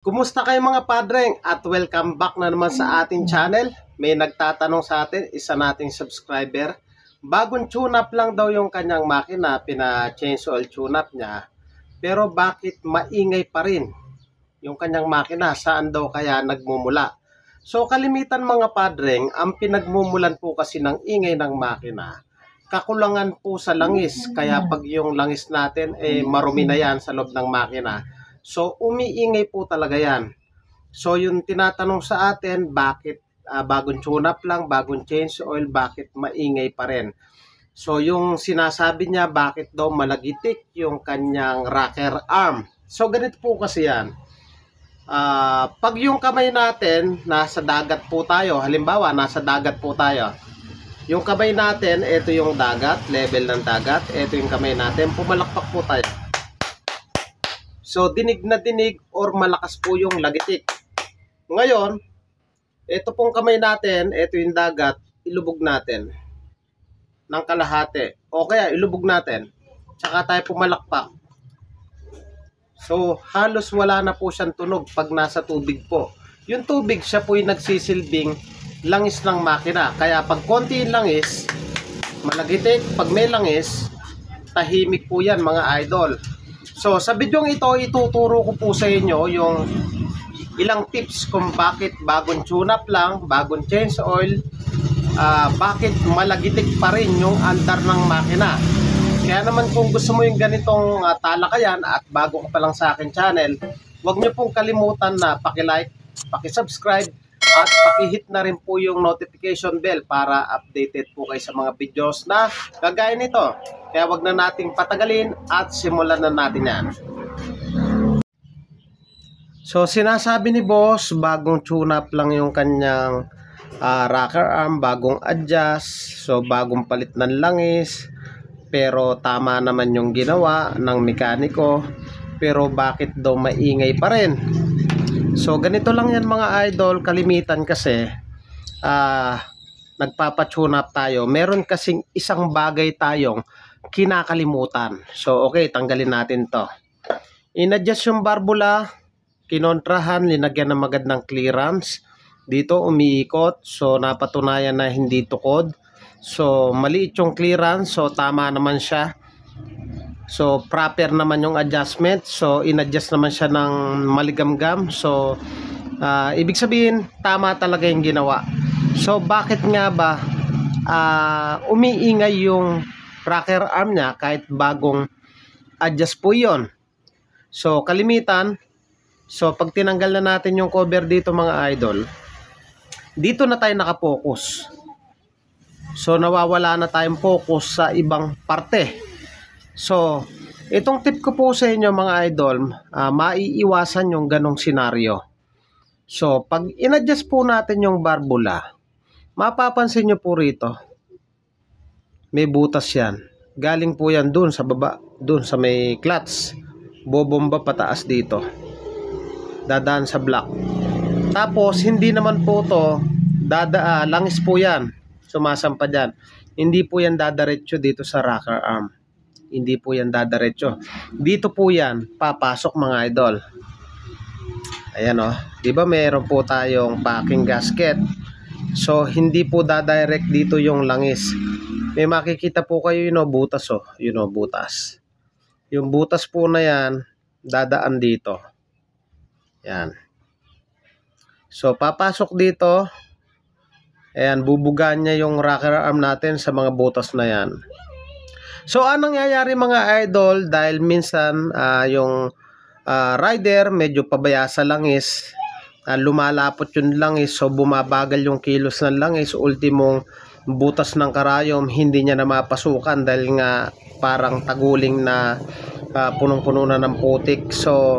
Kumusta kayo mga padreng at welcome back na naman sa ating channel. May nagtatanong sa atin, isa nating subscriber. Bagong tune-up lang daw yung kanyang makina, pina-change oil tune-up niya. Pero bakit maingay pa rin yung kanyang makina? Saan daw kaya nagmumula? So kalimitan mga padreng, ang pinagmumulan po kasi ng ingay ng makina, kakulangan po sa langis. Kaya pag yung langis natin marumi na yan sa loob ng makina, so umiingay po talaga yan. So yung tinatanong sa atin, bakit bagong tune-up lang, bagong change oil, bakit maingay pa rin? So yung sinasabi niya, bakit daw malagitik yung kanyang rocker arm? So ganito po kasi yan. Pag yung kamay natin nasa dagat po tayo, halimbawa nasa dagat po tayo, yung kamay natin, ito yung dagat, level ng dagat, ito yung kamay natin, pumalakpak po tayo. So dinig na dinig or malakas po yung lagitik. Ngayon, ito pong kamay natin, ito yung dagat, ilubog natin ng kalahati. O kaya ilubog natin, tsaka tayo pumalakpak. So halos wala na po siyang tunog pag nasa tubig po. Yung tubig siya po yung nagsisilbing langis ng makina. Kaya pag konti yung langis, malagitik. Pag may langis, tahimik po yan mga idol. So sa video ito, ituturo ko po sa inyo yung ilang tips kung bakit bagong tune-up lang, bagong change oil, bakit malagitik pa rin yung andar ng makina. Kaya naman kung gusto mo yung ganitong talakayan at bago ka pa lang sa akin channel, huwag nyo pong kalimutan na paki-like, paki-subscribe at paki-hit na rin po yung notification bell para updated po kayo sa mga videos na kagaya nito. Kaya wag na nating patagalin at simulan na natin yan. So sinasabi ni boss, bagong tune-up lang yung kanyang rocker arm, bagong adjust, so bagong palit ng langis. Pero tama naman yung ginawa ng mekaniko, pero bakit daw maingay pa rin? So ganito lang yan mga idol, kalimitan kasi nagpapa-tune up tayo, meron kasing isang bagay tayong kinakalimutan. So okay, tanggalin natin to. In-adjust yung barbula, kinontrahan, linagyan ng magandang clearance. Dito umiikot, so napatunayan na hindi tukod. So maliit yung clearance, so tama naman siya. So proper naman yung adjustment. So in-adjust naman siya ng maligamgam. So ibig sabihin tama talaga yung ginawa. So bakit nga ba umiingay yung rocker arm niya kahit bagong adjust po yon? So kalimitan, so pag tinanggal na natin yung cover dito mga idol, dito na tayo nakapokus. So nawawala na tayong focus sa ibang parte. So itong tip ko po sa inyo mga idol, maiiwasan yung ganong senaryo. So pag in-adjust po natin yung barbula, mapapansin nyo po rito, may butas yan. Galing po yan dun sa baba, dun sa may clutch, bobomba pataas dito, dadaan sa block. Tapos hindi naman po to langis po yan, sumasampa dyan. Hindi po yan dadaretso dito sa rocker arm. Hindi po yan dadaretso. Dito po yan papasok mga idol. Ayan o. Diba meron po tayong packing gasket. So hindi po dadirect dito yung langis. May makikita po kayo yun o, butas o. Yun o, butas. Yung butas po na yan, dadaan dito. Yan. So papasok dito. Ayan, bubugan niya yung rocker arm natin sa mga butas na yan. So anong nangyayari mga idol, dahil minsan yung rider medyo pabaya sa langis, lumalapot yung langis, so bumabagal yung kilos ng langis, ultimong butas ng karayom hindi niya na mapasukan dahil nga parang taguling na punong-puno na ng putik. So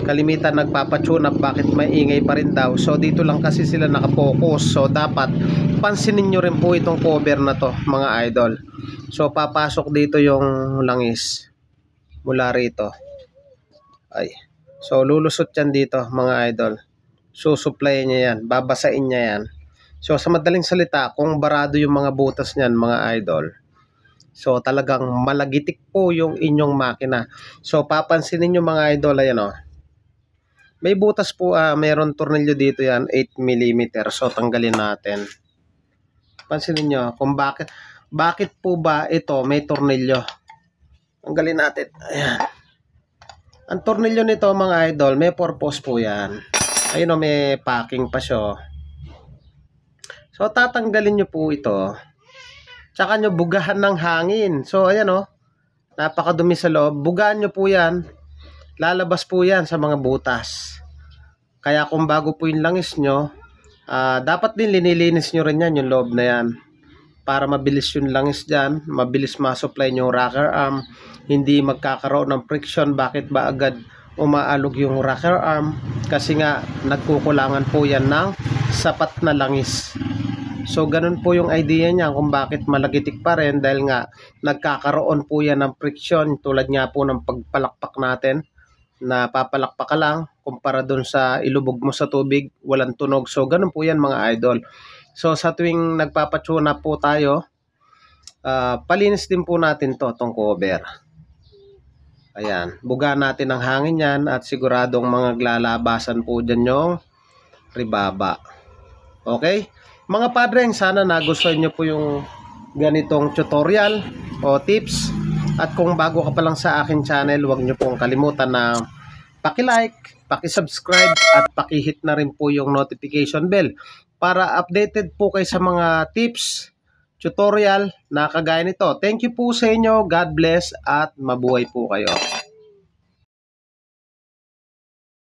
kalimitan nagpapatune up, bakit maingay pa rin daw? So dito lang kasi sila nakapokus. So dapat pansinin nyo rin po itong cover na to mga idol. So papasok dito yung langis mula rito. Ay, so lulusot yan dito mga idol. Susupply niya yan, babasain niya yan. So sa madaling salita, kung barado yung mga butas niyan mga idol, so talagang malagitik po yung inyong makina. So papansinin nyo mga idol, ayan o, May butas po, mayroon tornilyo dito yan, 8mm. So tanggalin natin. Pansinin nyo kung bakit po ba ito may tornilyo. Tanggalin natin. Ayan. Ang tornilyo nito mga idol, may purpose po yan. Ayun o, may packing pa siya. So tatanggalin nyo po ito. Tsaka nyo bugahan ng hangin. So ayan o, napakadumi sa loob. Bugahan nyo po yan. Lalabas po yan sa mga butas. Kaya kung bago po yung langis nyo, dapat din linilinis nyo rin yan, yung loob na yan. Para mabilis yung langis dyan, mabilis ma-supply yung rocker arm, hindi magkakaroon ng friction. Bakit ba agad umaalog yung rocker arm? Kasi nga nagkukulangan po yan ng sapat na langis. So ganun po yung idea niya kung bakit malagitik pa rin, dahil nga nagkakaroon po yan ng friction, tulad nga po ng pagpalakpak natin na papalakpak ka lang kumpara dun sa ilubog mo sa tubig, walang tunog. So ganun po yan mga idol. So sa tuwing nagpapatuna po tayo, palinis din po natin tong cover. Ayan, buga natin ang hangin yan at siguradong maglalabasan po dyan yung ribaba. Okay? Mga padreng, sana nagustuhan nyo po yung ganitong tutorial o tips. At kung bago ka pa lang sa akin channel, huwag nyo pong kalimutan na paki-like, paki-subscribe at paki-hit na rin po yung notification bell para updated po kayo sa mga tips, tutorial na kagaya nito. Thank you po sa inyo. God bless at mabuhay po kayo.